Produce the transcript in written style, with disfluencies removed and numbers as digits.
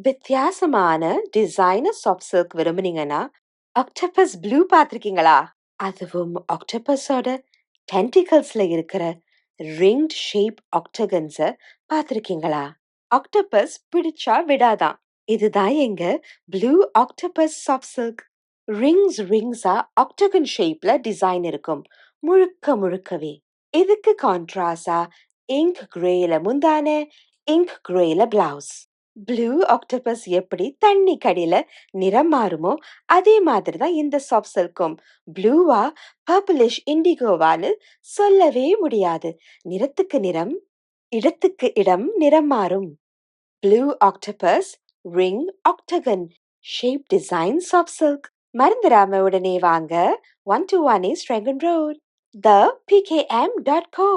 வித்தியாசமான designer soft silk விரும்புனீங்கன்னா, octopus blue பார்த்திருக்கீங்களா? அதுவும் ஆக்டோபஸோட டென்டிகல்ஸ்ல இருக்கிற ரிங்ட் ஷேப் ஆக்டகன்ஸ பார்த்திருக்கீங்களா? ஆக்டோபஸ் பிடிச்சா விடாதாம். இதுதான் எங்க ப்ளூ ஆக்டோபஸ் சாஃப்ட் சில்க். ரிங்ஸா ஆக்டகன் ஷேப்ல டிசைன் இருக்கும். முழுக்க முழுக்கவே. இதுக்கு கான்ட்ராஸ்டா இங்க் கிரேல முந்தான, இங்க் கிரேல பிளவுஸ். ப்ளூ ஆக்டோபஸ் எப்படி தண்ணி கடியில நிறம் மாறுமோ அதே மாதிரி தான் இந்த சாஃப்ட் சில்க்கும். ப்ளூவா பர்பிளிஷ் இண்டிகோவான்னு சொல்லவே முடியாது. நிறத்துக்கு நிறம், இடத்துக்கு இடம் நிறம் மாறும். Blue octopus ring octagon shape design soft silk. மறந்துடாம உடனே வாங்க 121 East Rangoon Road, thepkm.co.